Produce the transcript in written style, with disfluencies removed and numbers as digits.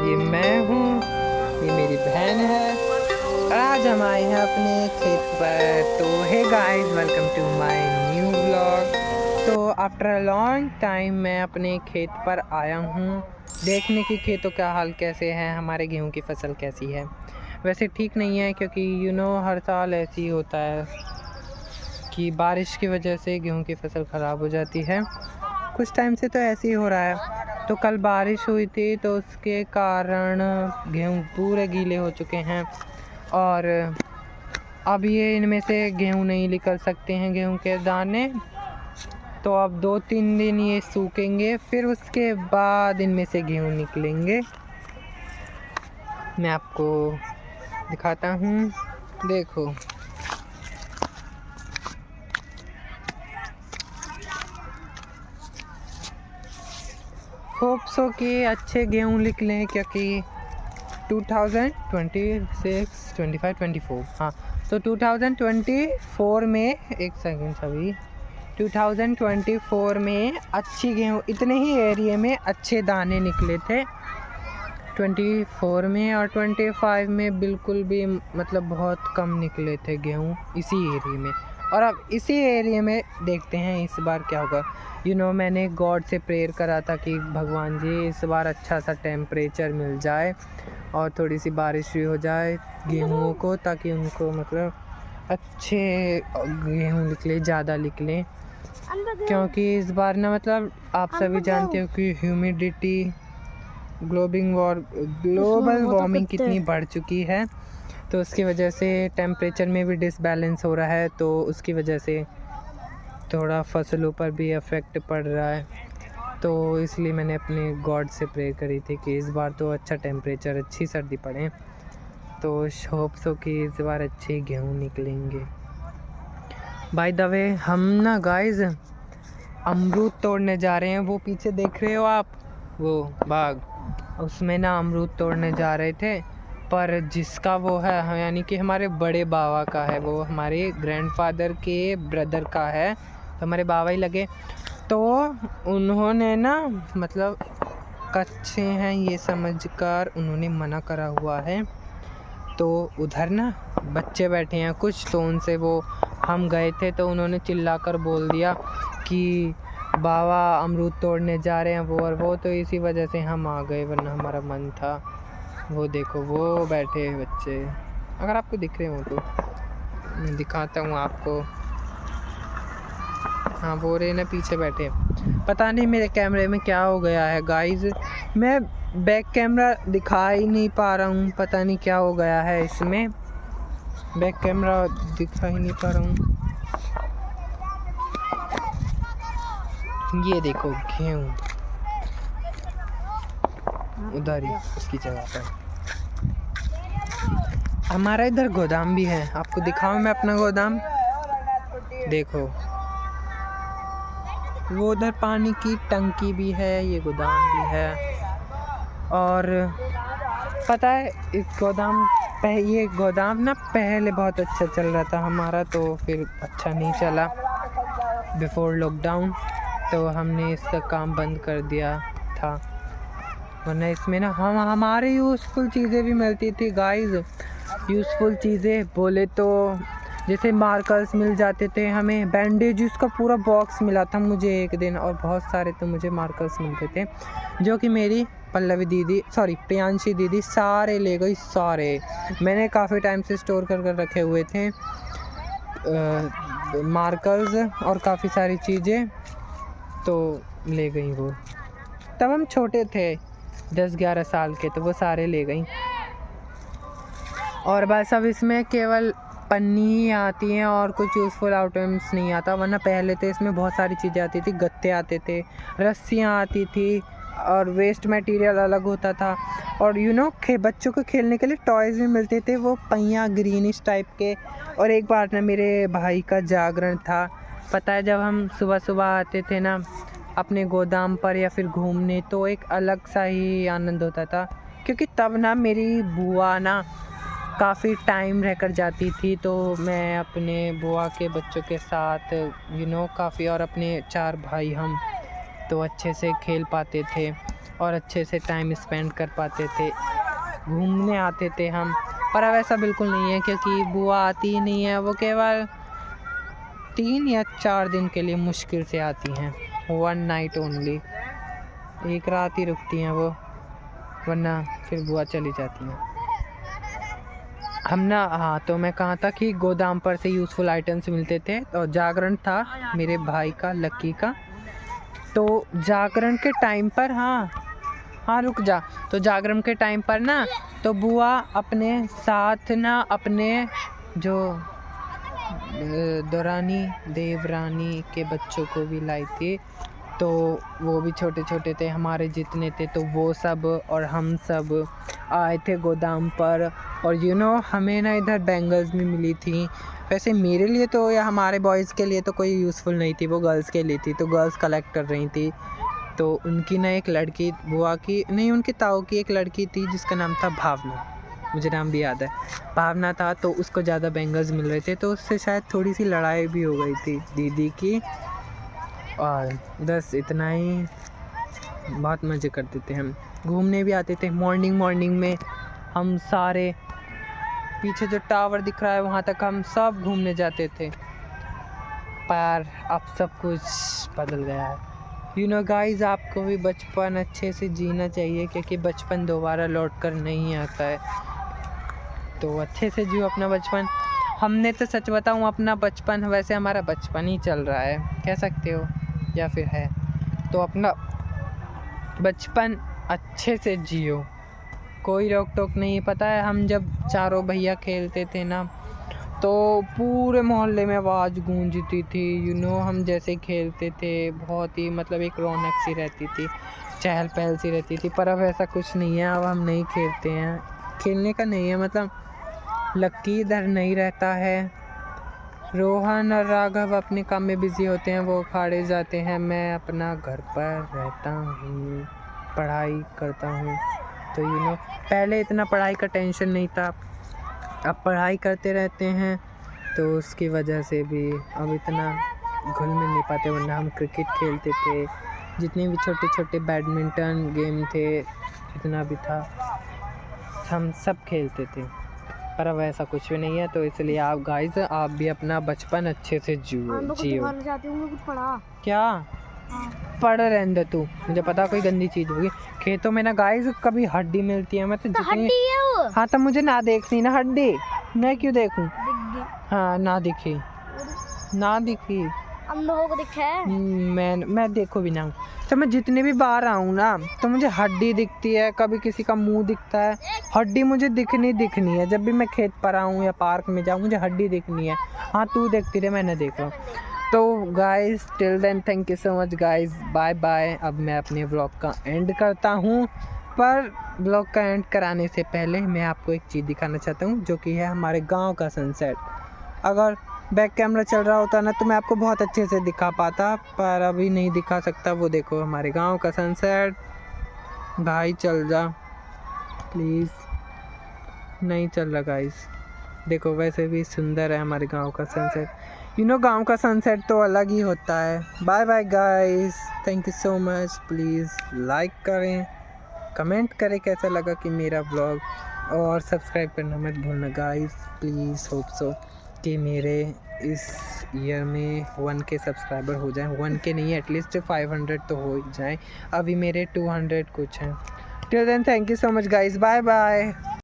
ये मैं हूँ, ये मेरी बहन है और आज हम आए हैं अपने खेत पर। तो hey guys, welcome to my new vlog. तो आफ्टर अ लॉन्ग टाइम मैं अपने खेत पर आया हूँ देखने की खेतों का हाल कैसे है, हमारे गेहूँ की फसल कैसी है। वैसे ठीक नहीं है क्योंकि हर साल ऐसे ही होता है कि बारिश की वजह से गेहूँ की फसल ख़राब हो जाती है। कुछ टाइम से तो ऐसे ही हो रहा है। तो कल बारिश हुई थी तो उसके कारण गेहूँ पूरे गीले हो चुके हैं और अब ये इनमें से गेहूँ नहीं निकल सकते हैं, गेहूँ के दाने। तो अब 2-3 दिन ये सूखेंगे, फिर उसके बाद इनमें से गेहूँ निकलेंगे। मैं आपको दिखाता हूँ, देखो। होप सो कि अच्छे गेहूँ निकलें क्योंकि 2026, 25, 24, हाँ, तो 2024 में एक सेकंड सभी 2024 में अच्छी गेहूँ इतने ही एरिया में अच्छे दाने निकले थे 24 में, और 25 में बिल्कुल भी मतलब बहुत कम निकले थे गेहूँ इसी एरिया में। और अब इसी एरिया में देखते हैं इस बार क्या होगा। मैंने गॉड से प्रेयर करा था कि भगवान जी इस बार अच्छा सा टेम्परेचर मिल जाए और थोड़ी सी बारिश भी हो जाए गेहूँ को, ताकि उनको मतलब अच्छे गेहूँ निकले, ज़्यादा निकले। क्योंकि इस बार ना मतलब आप सभी जानते हो कि ह्यूमिडिटी, ग्लोबल वार्मिंग कितनी बढ़ चुकी है, तो उसकी वजह से टेम्परेचर में भी डिसबैलेंस हो रहा है, तो उसकी वजह से थोड़ा फसलों पर भी इफ़ेक्ट पड़ रहा है। तो इसलिए मैंने अपने गॉड से प्रे करी थी कि इस बार तो अच्छा टेम्परेचर, अच्छी सर्दी पड़े, तो होप सो कि इस बार अच्छे गेहूँ निकलेंगे। बाय द वे, हम ना गाइस अमरूद तोड़ने जा रहे हैं। वो पीछे देख रहे हो आप, वो बाग, उसमें ना अमरूद तोड़ने जा रहे थे। पर जिसका वो है यानी कि हमारे बड़े बाबा का है, वो हमारे ग्रैंडफादर के ब्रदर का है, तो हमारे बाबा ही लगे। तो उन्होंने ना मतलब कच्चे हैं ये समझकर उन्होंने मना करा हुआ है। तो उधर ना बच्चे बैठे हैं कुछ, तो उनसे वो हम गए थे तो उन्होंने चिल्लाकर बोल दिया कि बाबा अमरूद तोड़ने जा रहे हैं वो और वो, तो इसी वजह से हम आ गए, वरना हमारा मन था। वो देखो वो बैठे हैं बच्चे, अगर आपको दिख रहे हो तो मैं दिखाता हूँ आपको। हाँ, वो रहे ना पीछे बैठे। पता नहीं मेरे कैमरे में क्या हो गया है गाइस, मैं बैक कैमरा दिखा ही नहीं पा रहा हूँ, पता नहीं क्या हो गया है इसमें, बैक कैमरा दिखा ही नहीं पा रहा हूँ। ये देखो गेहूँ उधर ही उसकी जगह पर। हमारा इधर गोदाम भी है, आपको दिखाऊं मैं अपना गोदाम, देखो वो उधर पानी की टंकी भी है, ये गोदाम भी है। और पता है ये गोदाम ना पहले बहुत अच्छा चल रहा था हमारा, तो फिर अच्छा नहीं चला बिफोर लॉकडाउन, तो हमने इसका काम बंद कर दिया था। वरना इसमें ना हमारे यूज़फुल चीज़ें भी मिलती थी गाइस। यूज़फुल चीज़ें बोले तो जैसे मार्कर्स मिल जाते थे हमें, बैंडेजेस का पूरा बॉक्स मिला था मुझे एक दिन, और बहुत सारे तो मुझे मार्कर्स मिलते थे जो कि मेरी प्रियांशी दीदी सारे ले गई, सारे। मैंने काफ़ी टाइम से स्टोर कर रखे हुए थे मार्कर्स और काफ़ी सारी चीज़ें, तो ले गई वो। तब हम छोटे थे 10-11 साल के, तो वो सारे ले गई। और बस अब इसमें केवल पन्नी ही आती हैं और कुछ यूज़फुल आइटम्स नहीं आता, वरना पहले तो इसमें बहुत सारी चीज़ें आती थी, गत्ते आते थे, रस्सियाँ आती थी, और वेस्ट मटेरियल अलग होता था। और बच्चों को खेलने के लिए टॉयज़ भी मिलते थे, वो पहिया ग्रीनिश टाइप के। और एक बार ना मेरे भाई का जागरण था, पता है, जब हम सुबह सुबह आते थे ना अपने गोदाम पर या फिर घूमने, तो एक अलग सा ही आनंद होता था, क्योंकि तब ना मेरी बुआ ना काफ़ी टाइम रहकर जाती थी, तो मैं अपने बुआ के बच्चों के साथ काफ़ी, और अपने 4 भाई हम तो अच्छे से खेल पाते थे। और अच्छे से टाइम स्पेंड कर पाते थे, घूमने आते थे हम। पर अब ऐसा बिल्कुल नहीं है, क्योंकि बुआ आती ही नहीं है। वो केवल 3 या 4 दिन के लिए मुश्किल से आती हैं, 1 नाइट ओनली, एक रात ही रुकती हैं वो, वरना फिर बुआ चली जाती हैं। हम ना, हाँ, तो मैं कहा था कि गोदाम पर से यूज़फुल आइटम्स मिलते थे, और जागरण था मेरे भाई का, लक्की का। तो जागरण के टाइम पर, हाँ रुक जा, तो जागरण के टाइम पर ना, तो बुआ अपने साथ ना अपने जो दौरानी देवरानी के बच्चों को भी लाई थी। तो वो भी छोटे छोटे थे, हमारे जितने थे, तो वो सब और हम सब आए थे गोदाम पर। और हमें ना इधर बैंगल्स भी मिली थी। वैसे मेरे लिए तो, या हमारे बॉयज़ के लिए तो कोई यूज़फुल नहीं थी, वो गर्ल्स के लिए थी, तो गर्ल्स कलेक्ट कर रही थी। तो उनकी ना एक लड़की, बुआ की नहीं, उनकी ताऊ की एक लड़की थी जिसका नाम था भावना, मुझे नाम भी याद है, भावना था। तो उसको ज़्यादा बैंगल्स मिल रहे थे, तो उससे शायद थोड़ी सी लड़ाई भी हो गई थी दीदी की। और बस इतना ही। बहुत मज़े करते थे हम, घूमने भी आते थे मॉर्निंग में। हम सारे पीछे जो टावर दिख रहा है वहाँ तक हम सब घूमने जाते थे। पर अब सब कुछ बदल गया है। गाइस, आपको भी बचपन अच्छे से जीना चाहिए, क्योंकि बचपन दोबारा लौट कर नहीं आता है। तो अच्छे से जियो अपना बचपन। हमने तो, सच बताऊँ, अपना बचपन, वैसे हमारा बचपन ही चल रहा है, कह सकते हो, या फिर है। तो अपना बचपन अच्छे से जियो, कोई रोक टोक नहीं। पता है, हम जब चारों भैया खेलते थे ना, तो पूरे मोहल्ले में आवाज़ गूंजती थी। हम जैसे खेलते थे, बहुत ही मतलब एक रौनक सी रहती थी, चहल पहल सी रहती थी। पर अब ऐसा कुछ नहीं है, अब हम नहीं खेलते हैं, खेलने का नहीं है। मतलब लक्की इधर नहीं रहता है, रोहन और राघव अपने काम में बिज़ी होते हैं, वो अखाड़े जाते हैं, मैं अपना घर पर रहता हूँ, पढ़ाई करता हूँ। तो पहले इतना पढ़ाई का टेंशन नहीं था, अब पढ़ाई करते रहते हैं, तो उसकी वजह से भी अब इतना घुल मिल नहीं पाते। वरना हम क्रिकेट खेलते थे, जितने भी छोटे छोटे बैडमिंटन गेम थे, जितना भी था, हम सब खेलते थे। पर अब ऐसा कुछ भी नहीं है। तो इसलिए आप गाइस, आप भी अपना बचपन अच्छे से जियो। क्या पढ़ रहने दे तू, मुझे पता कोई गंदी चीज़ होगी। खेतों में ना गाइस कभी हड्डी मिलती है, मैं तो जितनी, हाँ, तो मुझे ना देखनी ना हड्डी, मैं क्यों देखूं? हाँ, ना दिखी हम लोगों को दिखा है। मैं देखो भी ना हूँ। तो मैं जितने भी बार आऊँ ना, तो मुझे हड्डी दिखती है, कभी किसी का मुंह दिखता है, हड्डी मुझे दिखनी है। जब भी मैं खेत पर आऊँ या पार्क में जाऊँ, मुझे हड्डी दिखनी है। हाँ, तू देखती रहे, मैंने देखा। तो guys, till then thank you so much guys, bye bye. अब मैं अपने व्लॉग का एंड करता हूँ, पर व्लॉग का एंड कराने से पहले मैं आपको एक चीज़ दिखाना चाहता हूँ, जो कि है हमारे गाँव का सनसेट। अगर बैक कैमरा चल रहा होता ना, तो मैं आपको बहुत अच्छे से दिखा पाता, पर अभी नहीं दिखा सकता। वो देखो हमारे गांव का सनसेट। भाई चल जा प्लीज़, नहीं चल रहा गाइस, देखो वैसे भी सुंदर है हमारे गांव का सनसेट। गांव का सनसेट तो अलग ही होता है। Bye bye guys, thank you so much. Please like करें, कमेंट करें कैसा लगा कि मेरा व्लॉग, और सब्सक्राइब करना मत भूलना गाइस प्लीज़। होप सो कि मेरे इस ईयर में 1K सब्सक्राइबर हो जाएं। 1K नहीं, एटलीस्ट 500 तो हो ही जाएं। अभी मेरे 200 कुछ हैं। Till then thank you so much guys, bye bye.